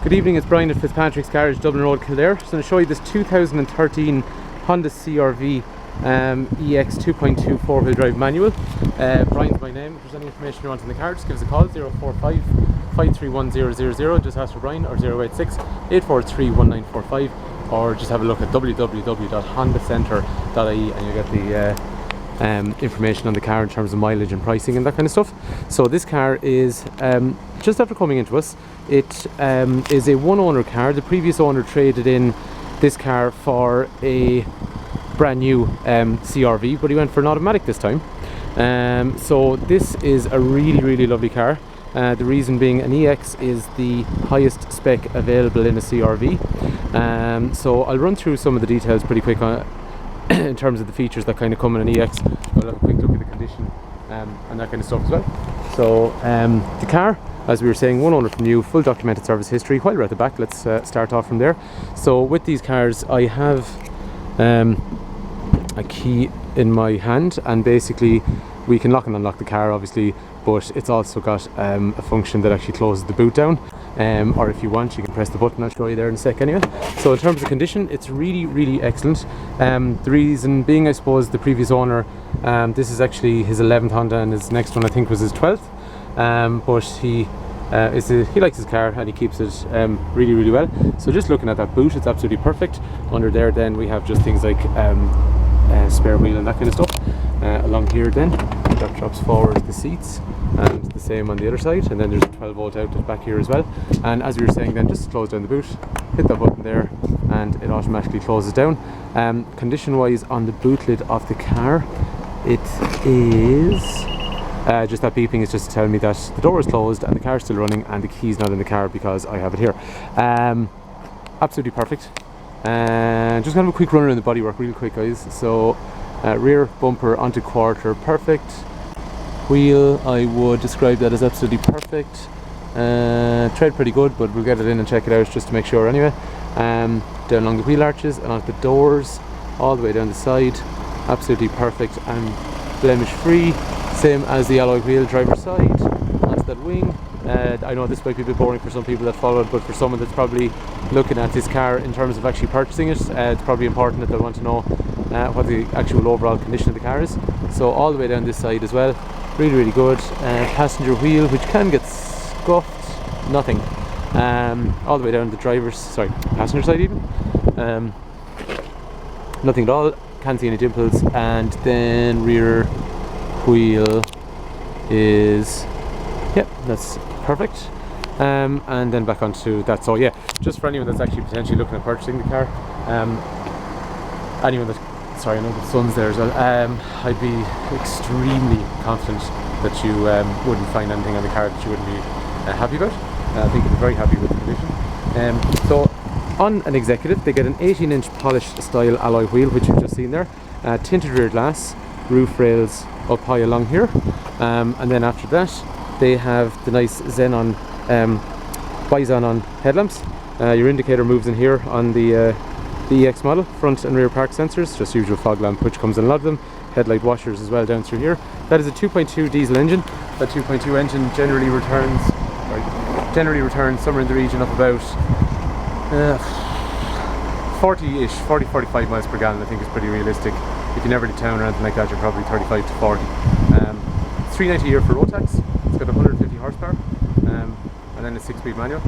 Good evening, it's Brian at Fitzpatrick's Garage, Dublin Road, Kildare. So I'm going to show you this 2013 Honda CRV EX 2.2 4-wheel drive manual. Brian's my name. If there's any information you want on the car, just give us a call, 045 531 000, just ask for Brian, or 086 843 1945, or just have a look at www.hondacentre.ie and you'll get the information on the car in terms of mileage and pricing and that kind of stuff. So this car is just after coming into us. It is a one owner car. The previous owner traded in this car for a brand new CRV, but he went for an automatic this time. So this is a really lovely car. The reason being, an EX is the highest spec available in a CRV. So I'll run through some of the details pretty quick on in terms of the features that kind of come in an EX. I'll have a quick look at the condition and that kind of stuff as well. So the car, as we were saying, one owner from new, full documented service history. While we're at the back, let's start off from there. So with these cars, I have a key in my hand, and basically we can lock and unlock the car, obviously, but it's also got a function that actually closes the boot down, or if you want, you can press the button. I'll show you there in a sec anyway. So in terms of condition, it's really excellent. The reason being, I suppose, the previous owner, this is actually his 11th Honda, and his next one I think was his 12th, but he likes his car and he keeps it really well. So just looking at that boot, it's absolutely perfect. Under there then we have just things like spare wheel and that kind of stuff. Along here then, that drops forward the seats, and the same on the other side, and then there's a 12 volt outlet back here as well. And as we were saying then, just close down the boot, hit that button there, and it automatically closes down. Condition wise on the boot lid of the car, it is just that beeping is just to tell me that the door is closed and the car is still running and the key's not in the car because I have it here. Absolutely perfect. Just gonna have a quick run around the bodywork real quick, guys. So rear bumper onto quarter, perfect. Wheel, I would describe that as absolutely perfect. Tread pretty good, but we'll get it in and check it out just to make sure anyway. Down along the wheel arches and onto the doors, all the way down the side, absolutely perfect and blemish free. Same as the alloy wheel, driver's side, onto that wing. I know this might be a bit boring for some people that follow it, but for someone that's probably looking at this car in terms of actually purchasing it, it's probably important that they want to know what the actual overall condition of the car is. So all the way down this side as well, really good. Passenger wheel, which can get scuffed, nothing. All the way down the passenger side even, nothing at all, can't see any dimples. And then rear wheel is, yep, that's perfect. And then back onto that. So yeah, just for anyone that's actually potentially looking at purchasing the car, anyone that, sorry, I know the sun's there as well, I'd be extremely confident that you wouldn't find anything on the car that you wouldn't be happy about. I think you'd be very happy with the condition. So on an executive, they get an 18-inch polished style alloy wheel, which you've just seen there, tinted rear glass, roof rails up high along here, and then after that they have the nice xenon bi-xenon headlamps. Your indicator moves in here on the EX model, front and rear park sensors, just usual fog lamp which comes in a lot of them, headlight washers as well down through here. That is a 2.2 diesel engine. That 2.2 engine generally returns somewhere in the region of about 40-ish, 40-45 miles per gallon I think is pretty realistic. If you never leave town or anything like that, you're probably 35 to 40. It's $390 a year for road tax. It's got 150 horsepower, and then a 6-speed manual.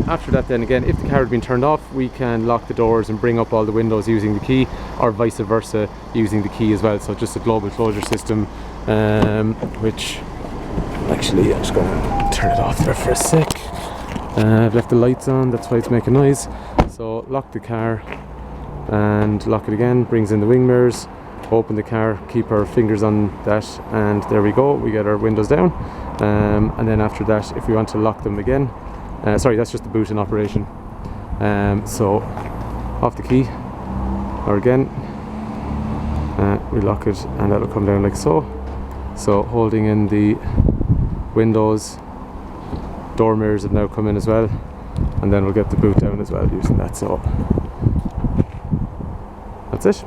After that then again, if the car had been turned off, we can lock the doors and bring up all the windows using the key, or vice versa using the key as well. So just a global closure system, which actually I'm just going to turn it off there for a sec. I've left the lights on, that's why it's making noise. So lock the car and lock it again, brings in the wing mirrors, open the car, keep our fingers on that, and there we go, we get our windows down. And then after that, if we want to lock them again, sorry, that's just the boot in operation. So off the key, or again, we lock it and that'll come down like so. So holding in the windows, door mirrors have now come in as well, and then we'll get the boot down as well using that. So that's it.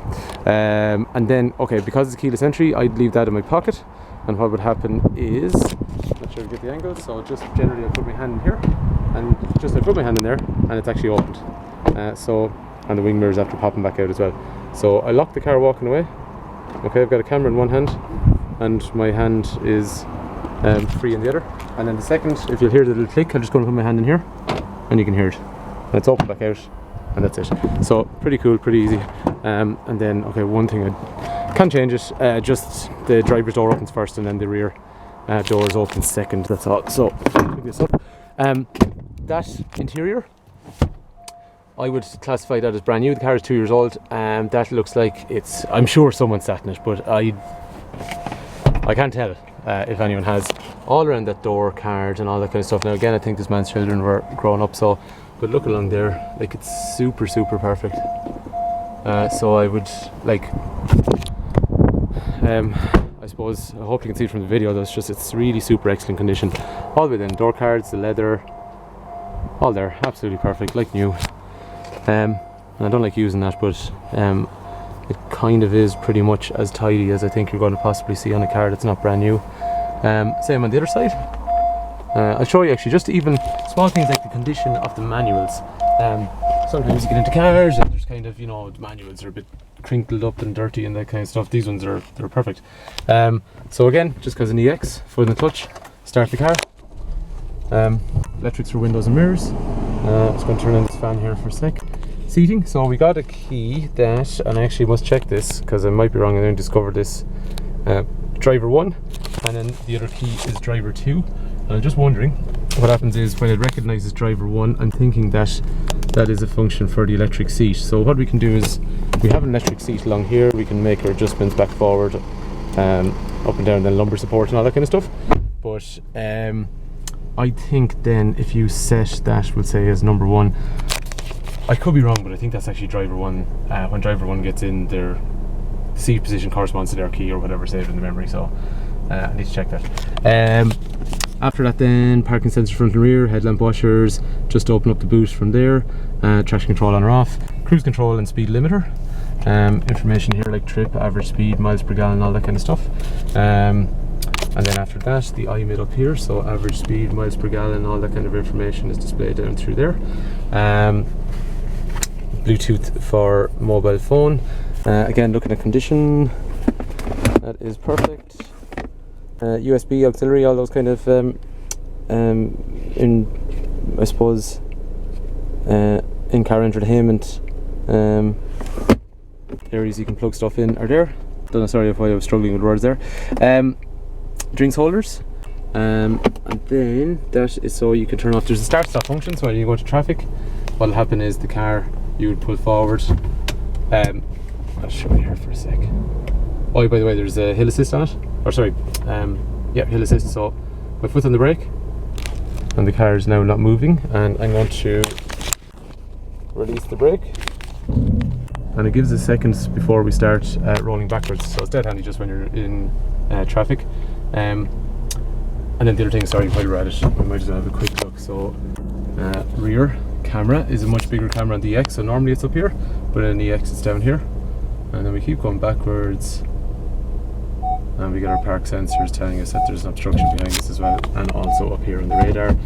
And then, okay, because it's keyless entry, I'd leave that in my pocket, and what would happen is, not sure if you get the angle, so just generally I'll put my hand in here, and just I put my hand in there and it's actually opened. And the wing mirrors after popping back out as well. So I locked the car walking away. Okay, I've got a camera in one hand and my hand is free in the other. And then the second, if you'll hear the little click, I'm just going to put my hand in here and you can hear it. And it's open back out and that's it. So pretty cool, pretty easy. And then, okay, one thing I can change it, just the driver's door opens first and then the rear doors open second, that's all. So pick this up. That interior, I would classify that as brand new. The car is 2 years old, and that looks like I'm sure someone sat in it, but I can't tell if anyone has. All around that door, card and all that kind of stuff. Now again, I think this man's children were grown up, so, but look along there, like it's super, super perfect. So I would like, I suppose, I hope you can see it from the video, though, it's really super excellent condition. All the way down, door cards, the leather, all there, absolutely perfect, like new. And I don't like using that, but it kind of is pretty much as tidy as I think you're going to possibly see on a car that's not brand new. Same on the other side. I'll show you actually just even small things like the condition of the manuals. Sometimes you get into cars and there's kind of, you know, the manuals are a bit crinkled up and dirty and that kind of stuff. These ones they're perfect. So again, just because an EX, foot in the clutch, start the car. Electrics for windows and mirrors. I'm just going to turn on this fan here for a sec. Seating, so we got a key that, and I actually must check this because I might be wrong, I didn't discover this, driver 1, and then the other key is driver 2. And I'm just wondering what happens is when it recognises driver 1, I'm thinking that that is a function for the electric seat. So what we can do is, we have an electric seat along here, we can make our adjustments back, forward, up and down, then lumbar support and all that kind of stuff. But I think then if you set that, we'll say, as number 1, I could be wrong, but I think that's actually driver 1. When driver 1 gets in, their seat position corresponds to their key or whatever saved in the memory, so I need to check that. After that then, parking sensor front and rear, headlamp washers, just open up the boot from there, traction control on or off, cruise control and speed limiter, information here like trip, average speed, miles per gallon, all that kind of stuff. And then after that, the iMid up here, so average speed, miles per gallon, all that kind of information is displayed down through there. Bluetooth for mobile phone. Again, looking at condition, that is perfect. USB auxiliary, all those kind of I suppose in-car entertainment areas you can plug stuff in are there. Don't know, sorry if I was struggling with words there. Drinks holders, and then that is so you can turn off. There's a start stop function, so when you go into traffic, what'll happen is the car you would pull forward. I'll show you here for a sec. Oh, by the way, there's a hill assist on it, or sorry, yeah, hill assist. So my foot's on the brake and the car is now not moving, and I'm going to release the brake, and it gives us seconds before we start rolling backwards, so it's dead handy just when you're in traffic. And then the other thing, sorry, while we're at it, we might as well have a quick look. So rear camera is a much bigger camera on the EX, so normally it's up here, but in the EX it's down here. And then we keep going backwards and we get our park sensors telling us that there's an obstruction behind us as well, and also up here on the radar.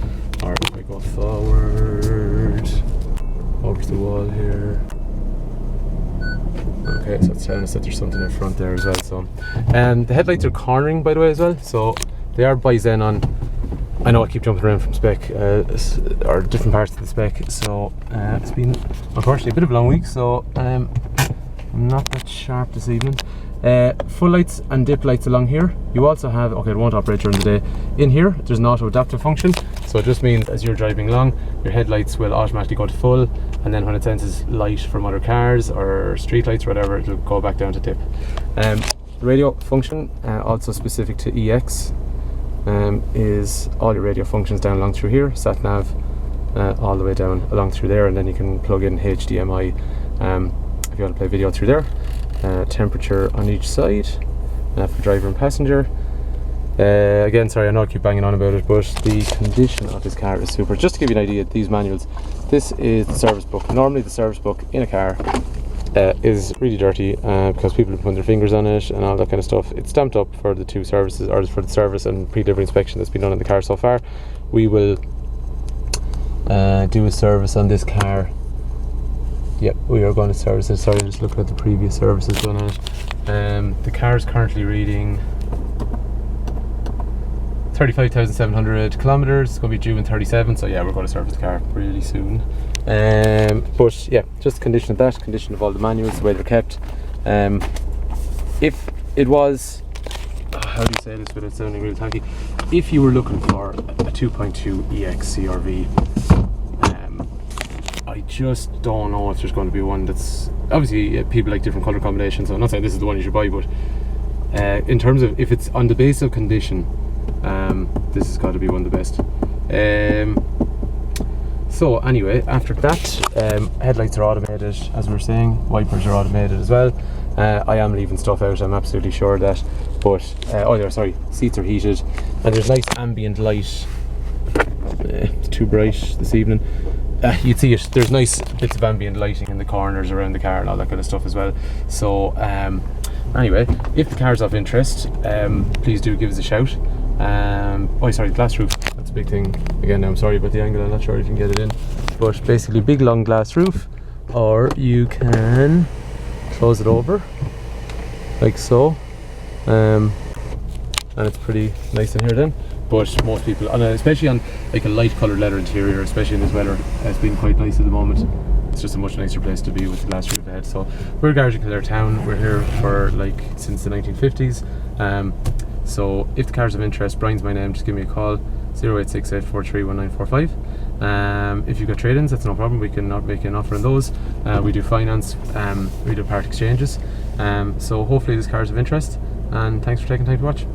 Or if I go forward over the wall here, okay, so it's telling us that there's something in front there as well. So the headlights are cornering, by the way, as well, so they are by Xenon. I know I keep jumping around from spec or different parts of the spec, so it's been unfortunately a bit of a long week, so I'm not that sharp this evening. Full lights and dip lights along here. You also have, okay, it won't operate during the day. In here there's an auto adaptive function, so it just means as you're driving along, your headlights will automatically go to full, and then when it senses light from other cars or street lights or whatever, it'll go back down to dip. Radio function, also specific to EX, is all your radio functions down along through here. Sat nav all the way down along through there, and then you can plug in HDMI if you want to play video through there. Temperature on each side for driver and passenger. Again, sorry, I know I keep banging on about it, but the condition of this car is super. Just to give you an idea, these manuals, this is the service book. Normally the service book in a car is really dirty because people have put their fingers on it and all that kind of stuff. It's stamped up for the two services, or for the service and pre-delivery inspection that's been done in the car so far. We will do a service on this car. Yep, we are going to service it. Sorry, just looking at the previous services done on it. The car is currently reading 35,700 kilometers. It's going to be due in 37, so yeah, we're going to service the car really soon. But yeah, just the condition of that, condition of all the manuals, the way they're kept. If it was, how do you say this without sounding really tacky? If you were looking for a 2.2 EXi-CRV, I just don't know if there's going to be one that's, obviously people like different colour combinations, so I'm not saying this is the one you should buy, but in terms of if it's on the base of condition, this has got to be one of the best. So anyway, after that, headlights are automated, as we were saying, wipers are automated as well. I am leaving stuff out, I'm absolutely sure of that, but oh yeah, sorry, seats are heated, and there's nice ambient light. It's too bright this evening. You'd see it, there's nice bits of ambient lighting in the corners around the car and all that kind of stuff as well. So anyway, if the car's of interest, please do give us a shout. Oh sorry, glass roof, that's a big thing. Again, I'm sorry about the angle, I'm not sure if you can get it in, but basically big long glass roof, or you can close it over like so, and it's pretty nice in here then. But most people, especially on like a light coloured leather interior, especially in this weather, it's been quite nice at the moment. It's just a much nicer place to be with the glass roof ahead. So we're a garage in Kildare town. We're here for like since the 1950s. So if the car's of interest, Brian's my name, just give me a call, 0868431945. If you've got trade-ins, that's no problem, we can not make you an offer on those. We do finance, we do part exchanges. So hopefully this car's of interest, and thanks for taking time to watch.